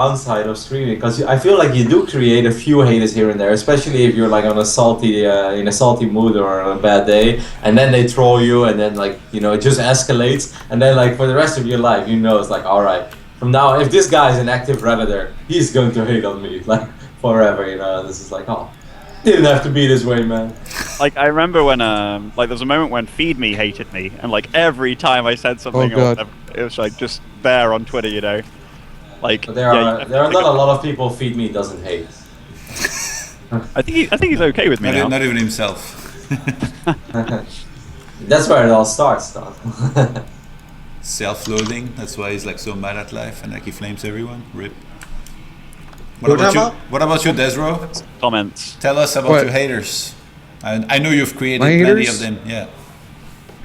downside of streaming, because I feel like you do create a few haters here and there, especially if you're like on a salty in a salty mood or on a bad day, and then they troll you, and then like it just escalates, and then like for the rest of your life, it's like, all right, from now if this guy's an active redditor, he's going to hate on me like forever. This is like, oh, didn't have to be this way, man. Like I remember when like there was a moment when Feed Me hated me, and like every time I said something, it was like just there on Twitter, Like but there are not a lot of people Feed Me doesn't hate. I think he's okay with me now. Not even himself. That's where it all starts, though. Self-loathing. That's why he's like so mad at life and like he flames everyone. Rip. What about you, Desro? Comments. Tell us about your haters. I know you've created many of them. Yeah.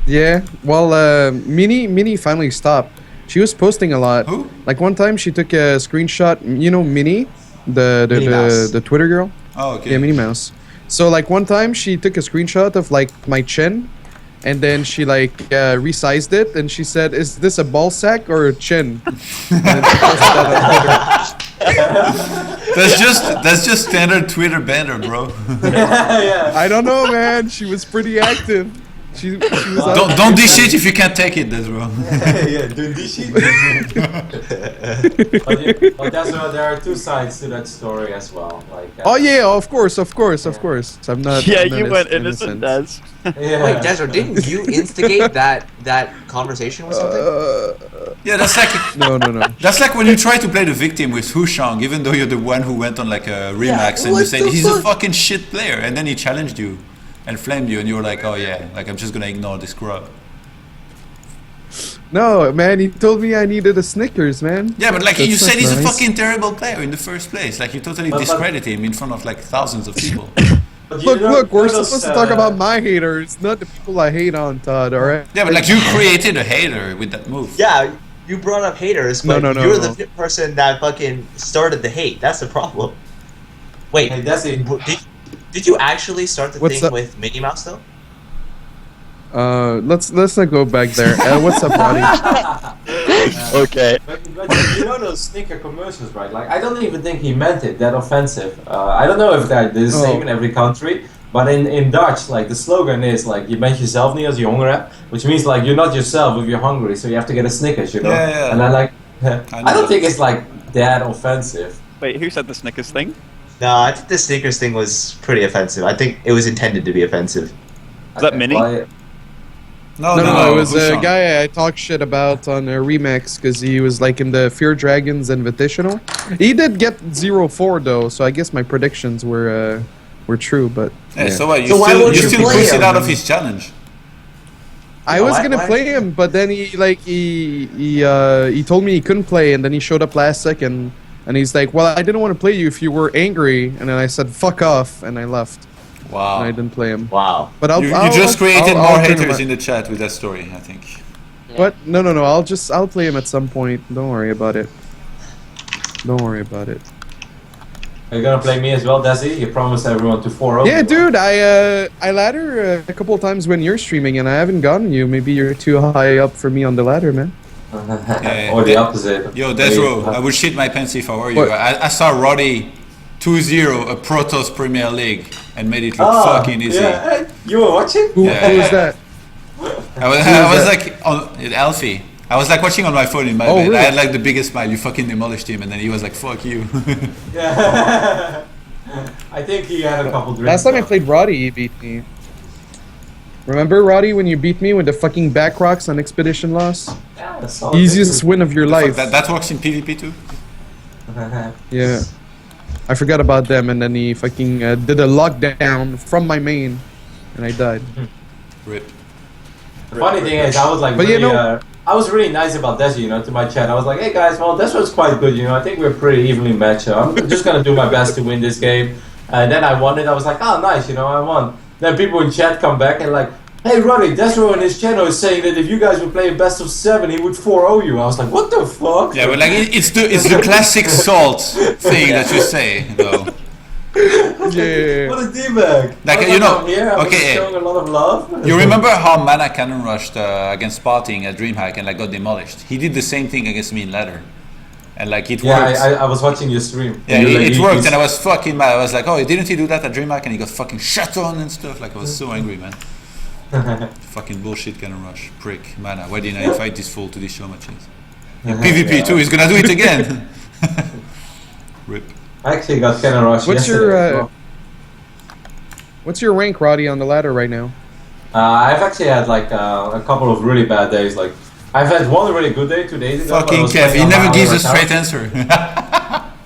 Yeah. Well, Minnie finally stopped. She was posting a lot. Who? Like one time she took a screenshot. Minnie, the Twitter girl. Oh, okay. Yeah, Minnie Mouse. So like one time she took a screenshot of like my chin, and then she like resized it, and she said, "Is this a ball sack or a chin?" That's just standard Twitter banner, bro. Yeah. I don't know, man. She was pretty active. She was don't dish it if you can't take it, that's wrong. Yeah, don't dish it. But there are two sides to that story as well. Like. Oh yeah, of course. I'm not. Yeah, I'm not you went innocent, Des. Yeah. Wait, Desert, didn't you instigate that conversation with something? Yeah, that's like No. that's like when you try to play the victim with Hushang, even though you're the one who went on like a Remax and you said he's a fucking shit player, and then he challenged you and flamed you, and you were like, oh yeah, like I'm just gonna ignore this scrub. No, man, he told me I needed a Snickers, man. Yeah, but like That's you said, he's a nice. fucking terrible player in the first place. Like you totally discredit him in front of like thousands of people. Look, we're supposed to talk about my haters, not the people I hate on, ToD, alright? Yeah, but like you created a hater with that move. Yeah, you brought up haters, but No, you're the person that fucking started the hate. That's the problem. Wait, Hey, that's it. did you actually start the What's thing up? with Minnie Mouse though? Let's not go back there. What's up, Roddy? Okay. But those sneaker commercials, right? Like, I don't even think he meant it that offensive. I don't know if they're the same in every country, but in Dutch, like, the slogan is, like, je bent jezelf niet als je honger hebt, which means, like, you're not yourself if you're hungry, so you have to get a Snickers, Yeah. And I don't think it's, like, that offensive. Wait, who said the Snickers thing? No, I think the sneakers thing was pretty offensive. I think it was intended to be offensive. Is that Minnie? Well, No, No, it was a Hushang. guy I talked shit about on a Remax because he was like in the Fear Dragons Invitational. He did get 0-4 though, so I guess my predictions were true. But Hey, yeah. so what? So why won't You you still play pushed it him? out of his challenge. I was gonna why- play him, but then he told me he couldn't play, and then he showed up last second, and he's like, "Well, I didn't want to play you if you were angry," and then I said, "Fuck off," and I left. Wow. And I didn't play him. Wow. But You just created I'll more bring him haters up. in the chat with that story, I think. What? No. I'll play him at some point. Don't worry about it. Don't worry about it. Are you gonna play me as well, Desi? You promised everyone to 4-0. Yeah, dude. I ladder a couple of times when you're streaming, and I haven't gotten you. Maybe you're too high up for me on the ladder, man. Or the opposite. Yo, Desro, I would shit my pants if I were you. What? I saw Roddy 2-0 a Protoss Premier League and made it look fucking easy. Yeah. Hey, you were watching? Who is that? I was like on Alfie. I was like watching on my phone in my bed. really? I had like the biggest smile. You fucking demolished him, and then he was like, "Fuck you." Yeah. I think he had a couple drinks. Last time I though. played Roddy, he beat me. Remember, Roddy, when you beat me with the fucking back rocks on Expedition loss? Yeah, that's solid. Easiest win of your life. That works in PvP too. Yeah. I forgot about them, and then he fucking did a lockdown from my main, and I died. Rip. The funny thing is, I was like, But really, you know- I was really nice about Desi, to my chat. I was like, hey guys, well, this was quite good, I think we're pretty evenly matched. I'm just gonna do my best to win this game. And then I won it. I was like, oh, nice, I won. Then people in chat come back and like, hey, Roddy, Desro in his channel is saying that if you guys would play a best of 7, he would 4-0 you. I was like, what the fuck? Yeah, but like it's the classic salt thing that you say though. Yeah. What a D-bag. Like, Here, I was okay, showing a lot of love. You remember how Mana cannon rushed against Spotting at DreamHack and like got demolished? He did the same thing against me in ladder. And like it Yeah, worked. I was watching your stream. Yeah, And you, it like, worked, and I was fucking mad. I was like, oh, didn't he do that at DreamHack? And he got fucking shut on and stuff. Like, I was so angry, man. Fucking bullshit kind of rush. Prick. Man, why didn't I invite this fool to these show matches? In PvP too, he's gonna do it again. Rip. I actually got Cannon Rush yesterday as well. What's your rank, Roddy, on the ladder right now? I've actually had like a couple of really bad days. Like I've had one really good day 2 days ago. Fucking Kev, he never gives a straight answer. No,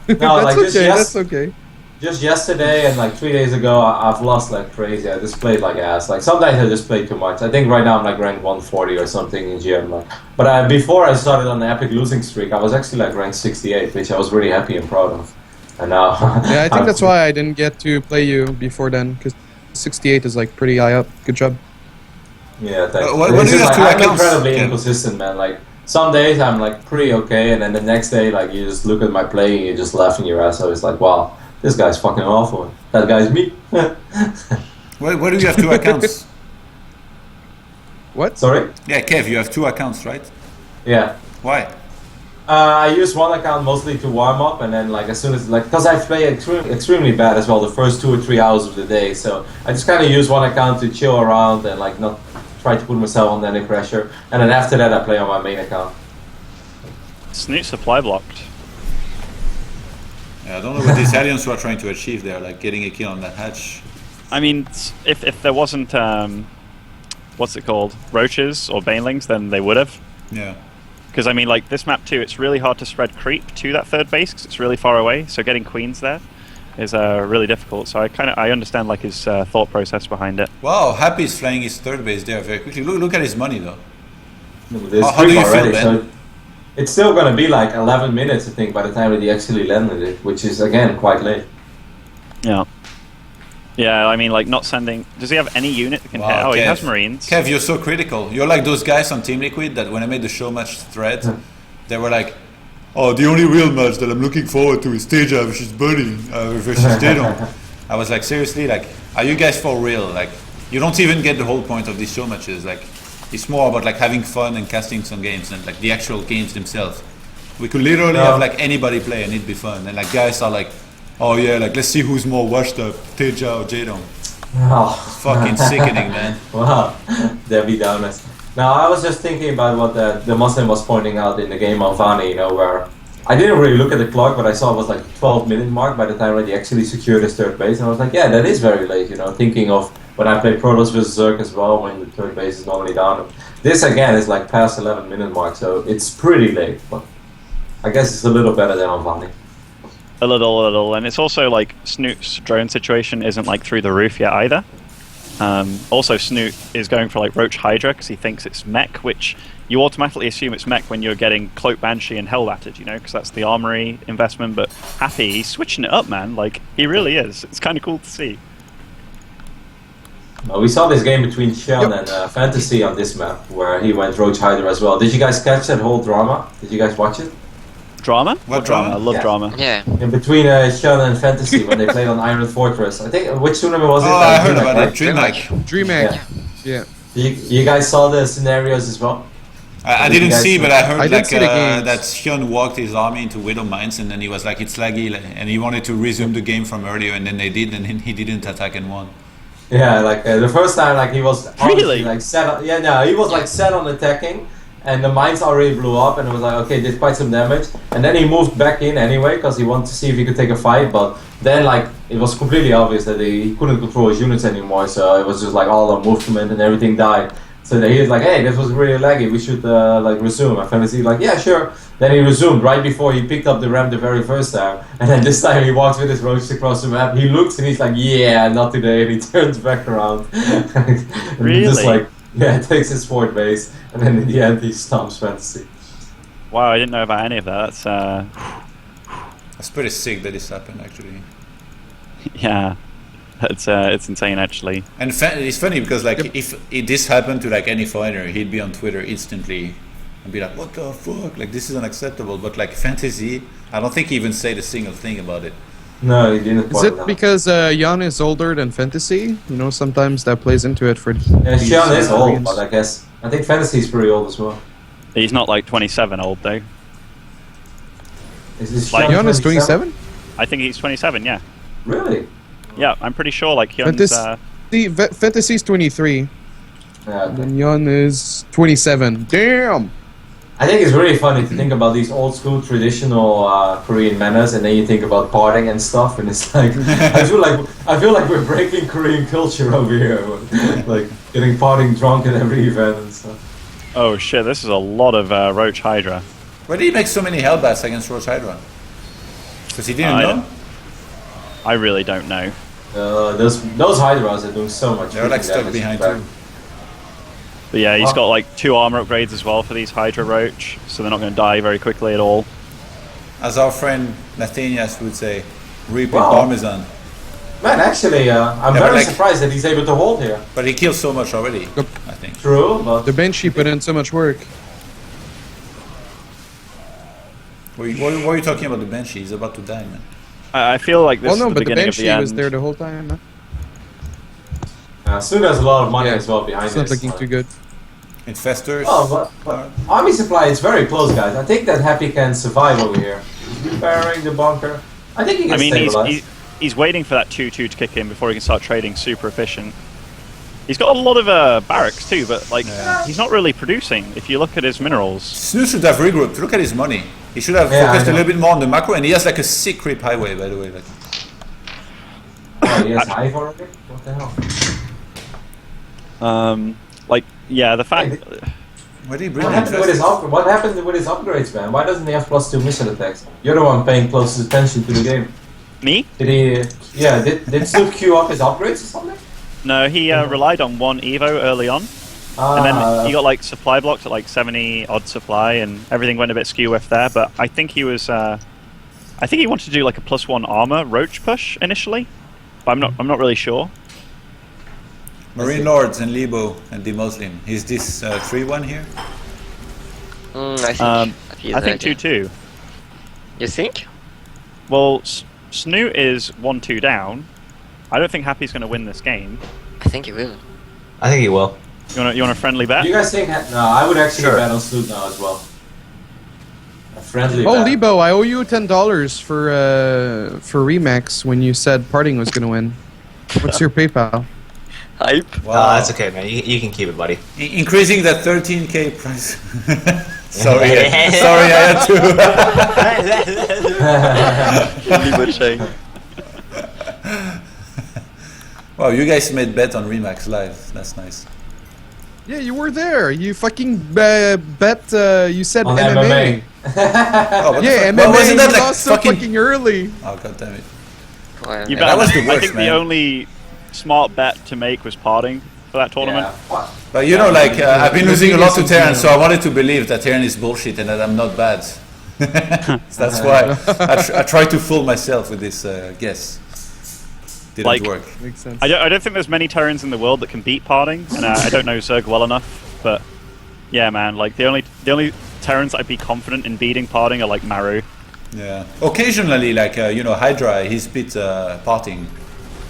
that's like okay. That's okay. Just yesterday and like 3 days ago, I've lost like crazy. I just played like ass. Like sometimes I just play too much. I think right now I'm like rank 140 or something in GM. Like, but before I started on the epic losing streak, I was actually like rank 68, which I was really happy and proud of. And now, yeah, I think that's why I didn't get to play you before then, because 68 is like pretty high up. Good job. Yeah, thanks. What do you have to I'm accounts? incredibly inconsistent, man. Like some days I'm like pretty okay, and then the next day like you just look at my play and you just laughing your ass off. It's like, wow, this guy's fucking awful. That guy's me. What do you have 2 accounts? What? Sorry? Yeah, Kev, you have 2 accounts, right? Yeah. Why? I use one account mostly to warm up, and then like as soon as like because I play extremely bad as well the first 2 or 3 hours of the day, so I just kind of use one account to chill around and like not try to put myself under any pressure, and then after that I play on my main account. Snute supply blocked. Yeah, I don't know what these aliens were trying to achieve there, like getting a kill on that hatch. I mean, if there wasn't what's it called, roaches or banelings, then they would have. Yeah. Because I mean, like this map too, it's really hard to spread creep to that third base because it's really far away. So getting queens there is really difficult. So I understand like his thought process behind it. Wow, Happy is flying his third base there very quickly. Look at his money though. How do you feel, man? So it's still gonna be like 11 minutes, I think, by the time that he actually landed it, which is again quite late. Yeah. Yeah, I mean, like not sending. Does he have any unit that can hit? Oh, Kev. he has Marines. Kev, you're so critical. You're like those guys on Team Liquid that when I made the show match thread, they were like, "Oh, the only real match that I'm looking forward to is Teja versus Buddy versus Jadon." I was like, seriously, like, are you guys for real? Like, you don't even get the whole point of these show matches. Like, it's more about like having fun and casting some games and like the actual games themselves. We could literally have like anybody play and it'd be fun. And like guys are like, oh yeah, like let's see who's more washed up, Teja or Jadon. Oh. It's fucking sickening, man. Wow, Debbie Downers. Now I was just thinking about what the Muslim was pointing out in the game of Vani, you know, where I didn't really look at the clock, but I saw it was like 12-minute mark by the time that he actually secured his third base, and I was like, yeah, that is very late, you know, thinking of when I play Protoss vs Zerg as well, when the third base is normally down. This again is like past 11-minute mark, so it's pretty late, but I guess it's a little better than on Vani. A little, and it's also like Snoot's drone situation isn't like through the roof yet either. Also, Snute is going for like Roach Hydra because he thinks it's mech, which you automatically assume it's mech when you're getting Cloak Banshee and Hell Battered, you know, because that's the armory investment. But Happy, he's switching it up, man. Like he really is. It's kind of cool to see. Well, we saw this game between Sean and Fantasy on this map, where he went Roach Hydra as well. Did you guys catch that whole drama? Did you guys watch it? Drama? What drama? I love drama. Yeah. In between Sean and Fantasy when they played on Iron Fortress. I think, which tournament was it? Oh, I heard DreamHack, about right? it. DreamHack. DreamHack. Yeah. You guys saw the scenarios as well? I didn't see, but I heard I didn't see the games. that Hyun walked his army into Widow Mines, and then he was like, it's laggy, and he wanted to resume the game from earlier, and then they did, and he didn't attack and won. Yeah, like the first time, like he was Really? like set on, he was like set on attacking, and the mines already blew up, and it was like, okay, did quite some damage, and then he moved back in anyway because he wanted to see if he could take a fight, but then like it was completely obvious that he couldn't control his units anymore, so it was just like all the movement and everything died. So then he was like, hey, this was really laggy, we should like resume. And Fantasy like, yeah, sure. Then he resumed right before he picked up the ramp the very first time. And then this time he walks with his roaches across the map. He looks and he's like, yeah, not today. And he turns back around. And Really? just like, yeah, takes his fourth base. And then in the end he stomps Fantasy. Wow, I didn't know about any of that. That's That's pretty sick that this happened, actually. yeah, it's insane actually. And it's funny because like if this happened to like any fighter, he'd be on Twitter instantly and be like, what the fuck, like this is unacceptable. But like Fantasy, I don't think he even said a single thing about it. No, he didn't. Is it because Jan is older than Fantasy? You know, sometimes that plays into it for. Yeah, these, Sean is old, Koreans. but I think Fantasy is pretty old as well. He's not like 27 old though. Is this Like- Hyun Hyun is 27? I think he's 27. Yeah, Really? yeah. I'm pretty sure like Hyun's. Fantasy's 23. Yeah. Okay. And Hyun is 27. Damn! I think it's really funny to think about these old school traditional Korean manners, and then you think about partying and stuff, and it's like I feel like we're breaking Korean culture over here, like getting partying drunk at every event and stuff. Oh shit! This is a lot of Roach Hydra. Why did he make so many Hellbats against Roach Hydra? Because he didn't I know? don't- I really don't know. Those Hydras are doing so much. They were like freaking stuck damage behind back. too. But yeah, he's Oh. got like 2 armor upgrades as well for these Hydra Roach, so they're not going to die very quickly at all. As our friend Nathanias would say, reaping Wow. Parmesan. Man, actually, I'm Yeah, but very like- surprised that he's able to hold here. But he kills so much already, Yep. I think. True, but The Banshee put in so much work. What are you talking about the Banshee? He's about to die, man. I feel like this Well, is no, the but the beginning of the Banshee end. was there the whole time. Huh? Snute has a lot of money Yeah, as well behind It's not this. looking too good. Infestors. Oh, but army supply is very close, guys. I think that Happy can survive over here. He's repairing the bunker. I think he can I mean, stabilize. he's waiting for that 2-2 to kick in before he can start trading super efficient. He's got a lot of barracks too, but like Yeah. he's not really producing. If you look at his minerals, Snute should have regrouped. Look at his money. He should have Yeah, focused I a know. little bit more on the macro, and he has like a sick creep highway, by the way. Like, Oh, he has hive already? What the hell? like yeah, the fact. where did he bring What the happened with his infestors? what happened with his upgrades, man? Why doesn't he have +2 missile attacks? You're the one paying closest attention to the game. Me? Did he? Yeah, did Snoop queue up his upgrades or something? No, he relied on 1 Evo early on, and then he got like supply blocked at like 70 odd supply, and everything went a bit skew with there. But I think he was, I think he wanted to do like a +1 armor roach push initially, but I'm not really sure. Marine Lords and Libo and the Muslim. Is this 3-1 here? I think 2-2. You think? Well, Snute is 1-2 down. I don't think Happy's going to win this game. I think he will. I think he will. You want a friendly bet? Do you guys think? No, I would actually Sure. bet on Snoop now as well. A friendly Oh, bet. Lebo, I owe you $10 for Remax when you said Parting was gonna win. What's your PayPal? Hype. Wow. That's okay, man. You can keep it, buddy. Increasing that 13k price. Sorry, sorry, I had to. Wow, you guys made bet on Remax live. That's nice. Yeah, you were there. You fucking bet. You said On MMA. MMA. Oh, what the Yeah, fuck? MMA. Well, wasn't that you like lost so fucking early. Oh, god damn it. Well, You Yeah, bet. that was the I worst, think man. the only smart bet to make was parting for that tournament. Yeah. But you know, like, I've been losing a lot to biggest Terran, is, so I wanted to believe that Terran is bullshit and that I'm not bad. So that's why I tried to fool myself with this guess. Didn't Like- work. Makes sense. I don't think there's many Terrans in the world that can beat parting, and I don't know Zerg well enough. But yeah, man, like the only Terrans I'd be confident in beating parting are like Maru. Yeah. Occasionally, like, you know, Hydra, he's beat parting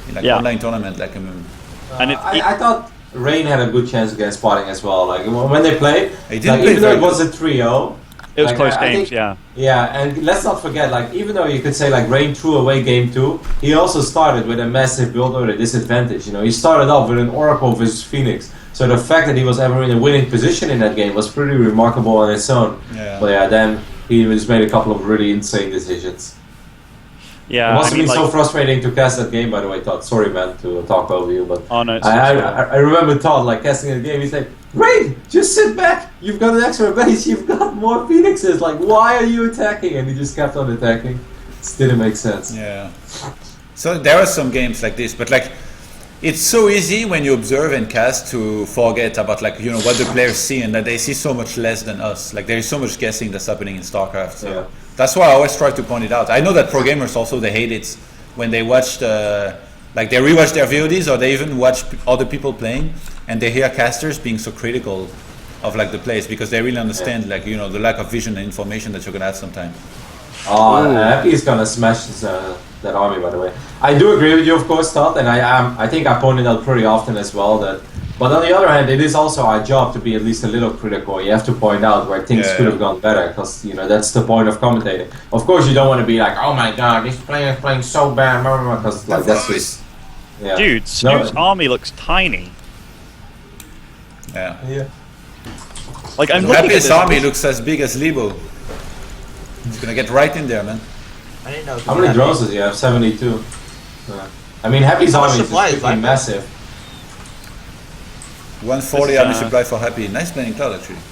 in like Yeah. online tournament, like, And I thought Rain had a good chance against Spotting as well. Like when they played, He didn't like, play even though very it was a 3-0, it was like, close I games, think- yeah. Yeah, and let's not forget, like, even though you could say, like, Rain threw away game 2, he also started with a massive build with a disadvantage, you know. He started off with an Oracle versus Phoenix, so the fact that he was ever in a winning position in that game was pretty remarkable on its own. Yeah. But yeah, then he just made a couple of really insane decisions. Yeah, It must I have mean, been so like, frustrating to cast that game, by the way, Todd. Sorry, man, to talk over you, but oh no, it's I remember Todd, like, casting the game, he's like, Rain, just sit back, you've got an extra base, you've got more Phoenixes, like, why are you attacking? And he just kept on attacking. It didn't make sense. Yeah. So there are some games like this, but like it's so easy when you observe and cast to forget about, like, you know, what the players see, and that they see so much less than us. Like there is so much guessing that's happening in StarCraft. So Yeah. that's why I always try to point it out. I know that pro gamers also, they hate it when they watch like they rewatch their VODs or they even watch other people playing and they hear casters being so critical of like the plays because they really understand like, you know, the lack of vision and information that you're gonna have sometimes. Oh, Happy is gonna smash this, that army, by the way. I do agree with you, of course, Todd, and I think I pointed out pretty often as well that But on the other hand, it is also our job to be at least a little critical. You have to point out where things could have gone better, because that's the point of commentating. Of course, you don't want to be like, "Oh my God, this player is playing so bad," because like that's just Dude, Snoot's army looks tiny. Yeah. Like I'm looking at Happy's this. army looks as big as Lebo. He's gonna get right in there, man. I didn't know. it How could many be that drones does he have? 72. I mean, Happy's How much army is supply is freaking like that? massive. 140 army supply for Happy. Nice Blinding Cloud, actually. big.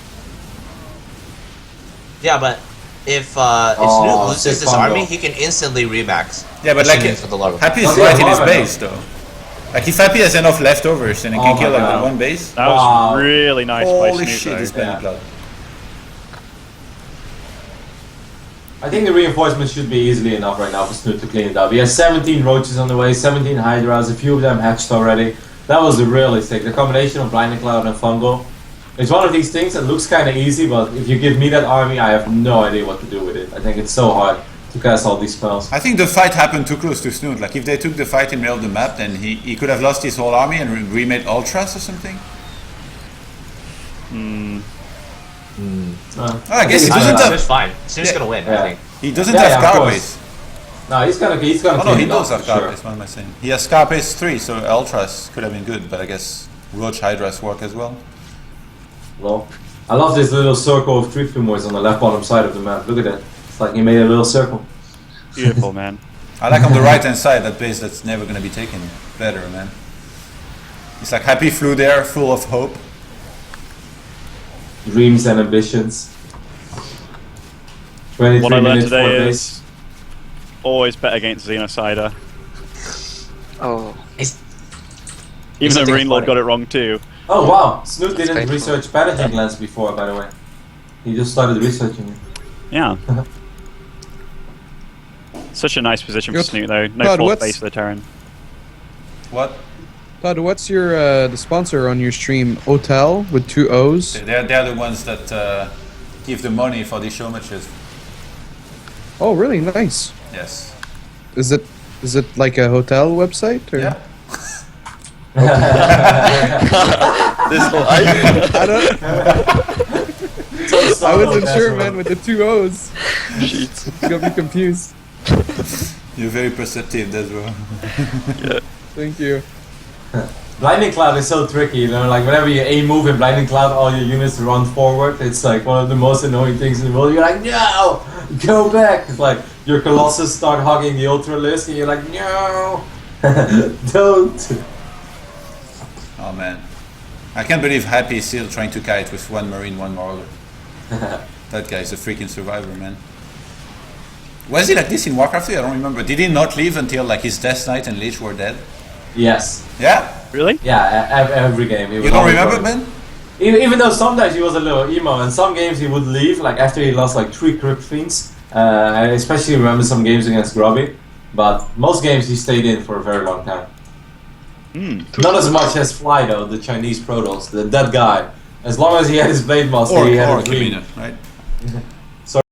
Yeah, but if Oh, Snute loses sick this combo. army, he can instantly remax. Yeah, but as like soon as the larva. Happy's Oh, yeah, right in his lava base, though. Like if Happy has enough leftovers, then he Oh can my kill like God. that one base. That Wow. was really nice by Holy Snoot, shit, though. this Blinding Yeah. Cloud. I think the reinforcements should be easily enough right now for Snoot to clean it up. He has 17 roaches on the way, 17 hydras, a few of them hatched already. That was really sick. The combination of Blinding Cloud and Fungal. It's one of these things that looks kind of easy, but if you give me that army, I have no idea what to do with it. I think it's so hard to cast all these spells. I think the fight happened too close to Snoot. Like if they took the fight in the middle of the map, then he could have lost his whole army and remade Ultras or something. I guess he think doesn't it's- have. Snoot's fine. Snoot's Yeah. gonna win, I Yeah. think. He doesn't Yeah, have yeah, of Scar course. base. No, he's gonna Oh clean no, he it up does have for Scar sure. base. What am I saying? He has Scar base 3, so Ultras could have been good, but I guess Roach Hydras work as well. Well, I love this little circle of tree tumors on the left bottom side of the map. Look at that. It's like he made a little circle. Beautiful, man. I like on the right hand side that base that's never gonna be taken. Better, man. It's like Happy flew there, full of hope. Dreams and ambitions. 23 What I learned minutes for today base. is always bet against Xenocider. Oh, He's Even though something Marine Lord funny. got it wrong too. Oh wow, Snoot didn't painful. research pathogen glands before, by the way. He just started researching it. Yeah. Such a nice position for Good. Snoot though. No God, fourth what's- base for the Terran. What? Todd, what's your the sponsor on your stream? Hotel with 2 O's. They're the ones that give the money for these show matches. Oh, really nice. Yes. Is it like a hotel website? Or? Yeah. this whole I don't. I wasn't sure, man. With the 2 O's, sheet. I'm gonna be confused. You're very perceptive, that's well. Thank you. Blinding Cloud is so tricky, like whenever you A move in Blinding Cloud, all your units run forward. It's like one of the most annoying things in the world. You're like, no, go back. It's like your Colossus start hugging the Ultra list, and you're like, no, don't. Oh man. I can't believe Happy is still trying to kite with 1 Marine, 1 Marauder. That guy is a freaking survivor, man. Was he like this in Warcraft 3? I don't remember. Did he not leave until like his Death Knight and Lich were dead? Yes, Yeah? Really? yeah, every game. He You was don't always remember, running. Ben? Even though sometimes he was a little emo, and some games he would leave, like after he lost like 3 Crypt Fiends. I especially remember some games against Grubby, but most games he stayed in for a very long time. Not as much as Fly though, the Chinese Protoss, that guy. As long as he had his Blade Master, Or he had a dream. Kamina, right?